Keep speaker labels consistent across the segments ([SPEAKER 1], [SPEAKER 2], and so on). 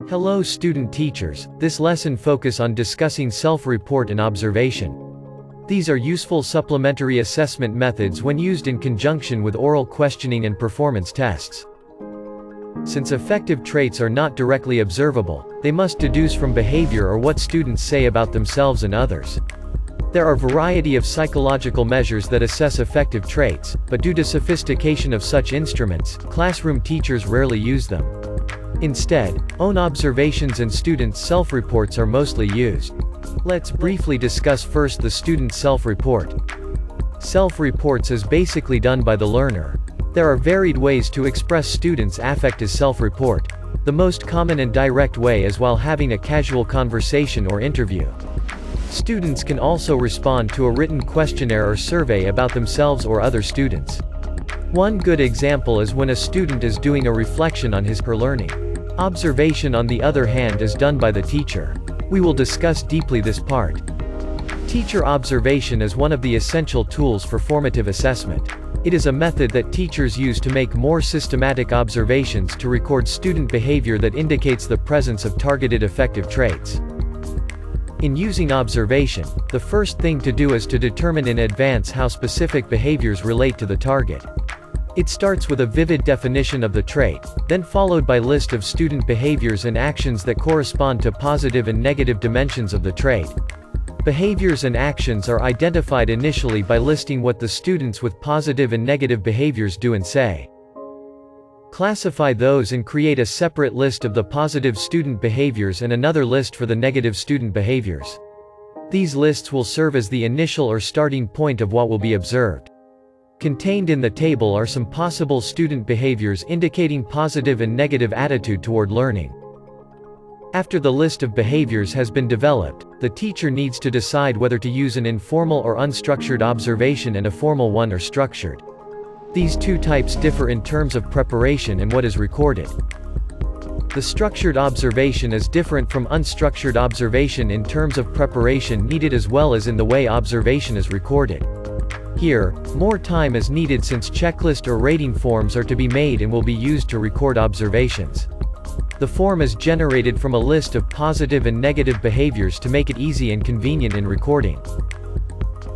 [SPEAKER 1] Hello student teachers, this lesson focus on discussing self-report and observation. These are useful supplementary assessment methods when used in conjunction with oral questioning and performance tests. Since affective traits are not directly observable, they must deduce from behavior or what students say about themselves and others. There are a variety of psychological measures that assess affective traits, but due to sophistication of such instruments, classroom teachers rarely use them. Instead, own observations and students' self-reports are mostly used. Let's briefly discuss first the student's self-report. Self-reports is basically done by the learner. There are varied ways to express students' affect as self-report. The most common and direct way is while having a casual conversation or interview. Students can also respond to a written questionnaire or survey about themselves or other students. One good example is when a student is doing a reflection on his/her learning. Observation, on the other hand, is done by the teacher. We will discuss deeply this part. Teacher observation is one of the essential tools for formative assessment. It is a method that teachers use to make more systematic observations to record student behavior that indicates the presence of targeted affective traits. In using observation, the first thing to do is to determine in advance how specific behaviors relate to the target. It starts with a vivid definition of the trait, then followed by list of student behaviors and actions that correspond to positive and negative dimensions of the trait. Behaviors and actions are identified initially by listing what the students with positive and negative behaviors do and say. Classify those and create a separate list of the positive student behaviors and another list for the negative student behaviors. These lists will serve as the initial or starting point of what will be observed. Contained in the table are some possible student behaviors indicating positive and negative attitude toward learning. After the list of behaviors has been developed, the teacher needs to decide whether to use an informal or unstructured observation and a formal one or structured. These two types differ in terms of preparation and what is recorded. The structured observation is different from unstructured observation in terms of preparation needed as well as in the way observation is recorded. Here, more time is needed since checklist or rating forms are to be made and will be used to record observations. The form is generated from a list of positive and negative behaviors to make it easy and convenient in recording.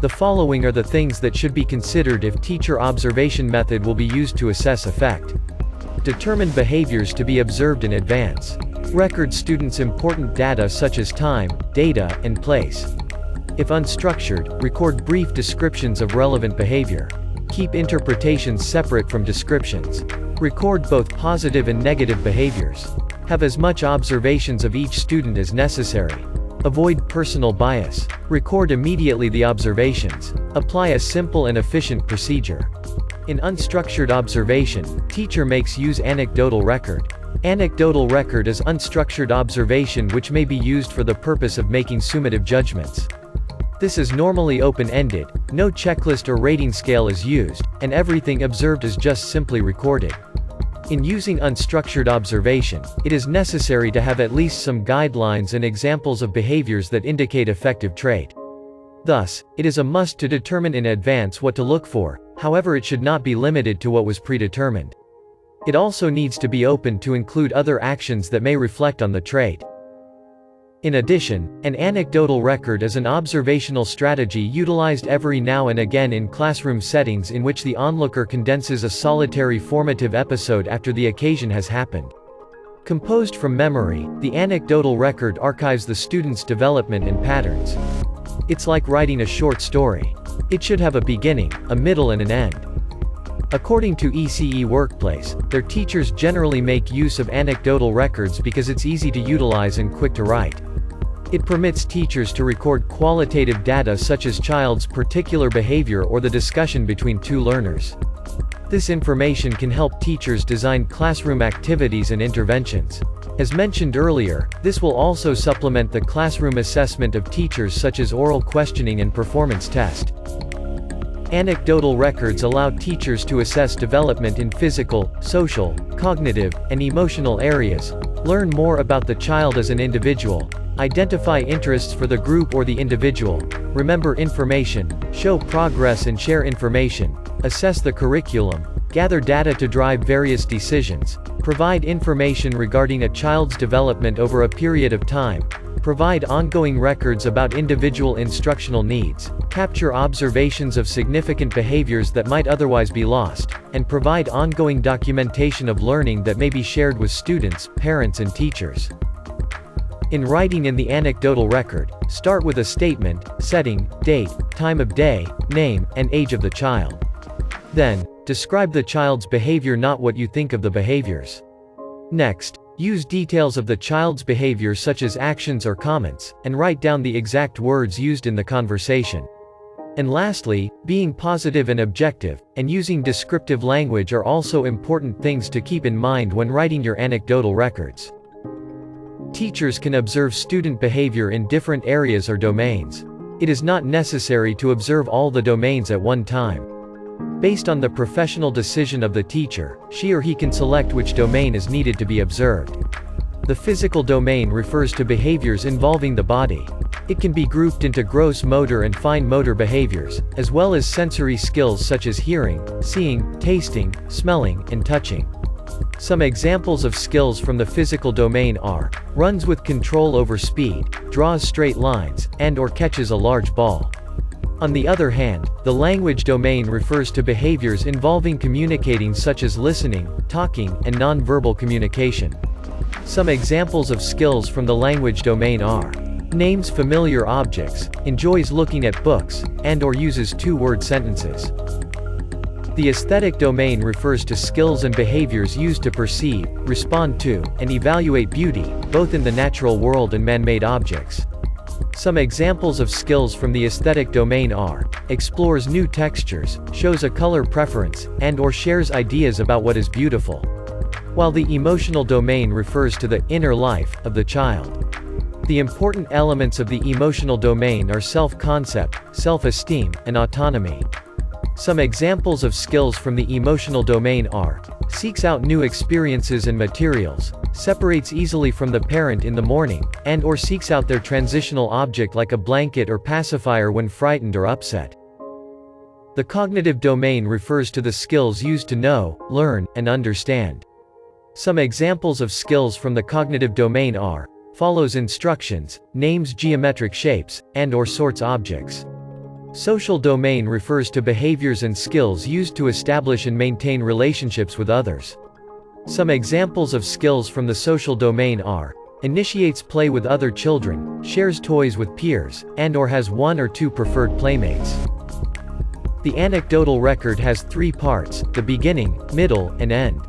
[SPEAKER 1] The following are the things that should be considered if teacher observation method will be used to assess affect. Determine behaviors to be observed in advance. Record students' important data such as time, data, and place. If unstructured, record brief descriptions of relevant behavior. Keep interpretations separate from descriptions. Record both positive and negative behaviors. Have as much observations of each student as necessary. Avoid personal bias. Record immediately the observations. Apply a simple and efficient procedure. In unstructured observation, teacher makes use anecdotal record. Anecdotal record is unstructured observation which may be used for the purpose of making summative judgments. This is normally open-ended, no checklist or rating scale is used, and everything observed is just simply recorded. In using unstructured observation, it is necessary to have at least some guidelines and examples of behaviors that indicate affective trait. Thus, it is a must to determine in advance what to look for, however it should not be limited to what was predetermined. It also needs to be open to include other actions that may reflect on the trait. In addition, an anecdotal record is an observational strategy utilized every now and again in classroom settings in which the onlooker condenses a solitary formative episode after the occasion has happened. Composed from memory, the anecdotal record archives the student's development and patterns. It's like writing a short story. It should have a beginning, a middle and an end. According to ECE Workplace, their teachers generally make use of anecdotal records because it's easy to utilize and quick to write. It permits teachers to record qualitative data such as child's particular behavior or the discussion between two learners. This information can help teachers design classroom activities and interventions. As mentioned earlier, this will also supplement the classroom assessment of teachers such as oral questioning and performance test. Anecdotal records allow teachers to assess development in physical, social, cognitive, and emotional areas, learn more about the child as an individual, identify interests for the group or the individual, remember information, show progress and share information, assess the curriculum, gather data to drive various decisions, provide information regarding a child's development over a period of time, provide ongoing records about individual instructional needs, capture observations of significant behaviors that might otherwise be lost, and provide ongoing documentation of learning that may be shared with students, parents and teachers. In writing in the anecdotal record, start with a statement, setting, date, time of day, name, and age of the child. Then, describe the child's behavior, not what you think of the behaviors. Next, use details of the child's behavior such as actions or comments, and write down the exact words used in the conversation. And lastly, being positive and objective, and using descriptive language are also important things to keep in mind when writing your anecdotal records. Teachers can observe student behavior in different areas or domains. It is not necessary to observe all the domains at one time. Based on the professional decision of the teacher, she or he can select which domain is needed to be observed. The physical domain refers to behaviors involving the body. It can be grouped into gross motor and fine motor behaviors, as well as sensory skills such as hearing, seeing, tasting, smelling, and touching. Some examples of skills from the physical domain are: runs with control over speed, draws straight lines, and/or catches a large ball. On the other hand, the language domain refers to behaviors involving communicating such as listening, talking, and nonverbal communication. Some examples of skills from the language domain are: names familiar objects, enjoys looking at books, and/or uses two-word sentences. The aesthetic domain refers to skills and behaviors used to perceive, respond to, and evaluate beauty, both in the natural world and man-made objects. Some examples of skills from the aesthetic domain are: explores new textures, shows a color preference, and/or shares ideas about what is beautiful. While the emotional domain refers to the inner life of the child. The important elements of the emotional domain are self-concept, self-esteem, and autonomy. Some examples of skills from the emotional domain are: seeks out new experiences and materials, separates easily from the parent in the morning, and/or seeks out their transitional object like a blanket or pacifier when frightened or upset. The cognitive domain refers to the skills used to know, learn, and understand. Some examples of skills from the cognitive domain are: follows instructions, names geometric shapes, and/or sorts objects. Social domain refers to behaviors and skills used to establish and maintain relationships with others. Some examples of skills from the social domain are: initiates play with other children, shares toys with peers, and/or has one or two preferred playmates. The anecdotal record has three parts: the beginning, middle, and end.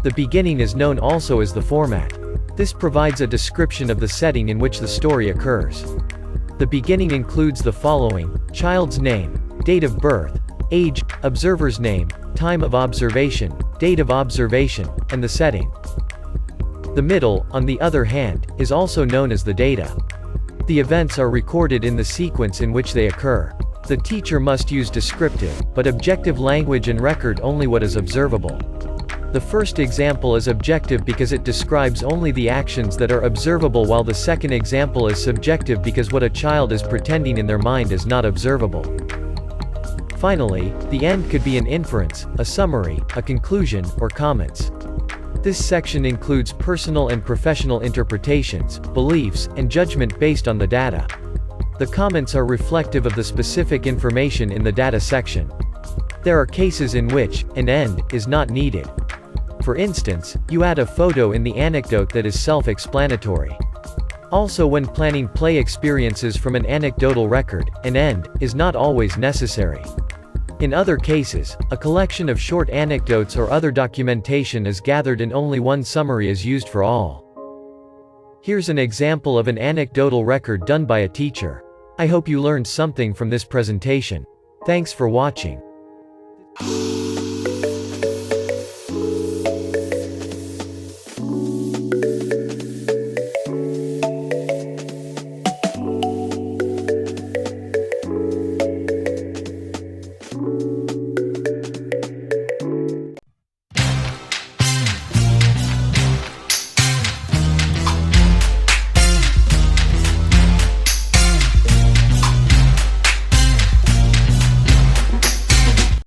[SPEAKER 1] The beginning is known also as the format. This provides a description of the setting in which the story occurs. The beginning includes the following: child's name, date of birth, age, observer's name, time of observation, date of observation, and the setting. The middle, on the other hand, is also known as the data. The events are recorded in the sequence in which they occur. The teacher must use descriptive, but objective language and record only what is observable. The first example is objective because it describes only the actions that are observable, while the second example is subjective because what a child is pretending in their mind is not observable. Finally, the end could be an inference, a summary, a conclusion, or comments. This section includes personal and professional interpretations, beliefs, and judgment based on the data. The comments are reflective of the specific information in the data section. There are cases in which an end is not needed. For instance, you add a photo in the anecdote that is self-explanatory. Also, when planning play experiences from an anecdotal record, an end is not always necessary. In other cases, a collection of short anecdotes or other documentation is gathered and only one summary is used for all. Here's an example of an anecdotal record done by a teacher. I hope you learned something from this presentation. Thanks for watching.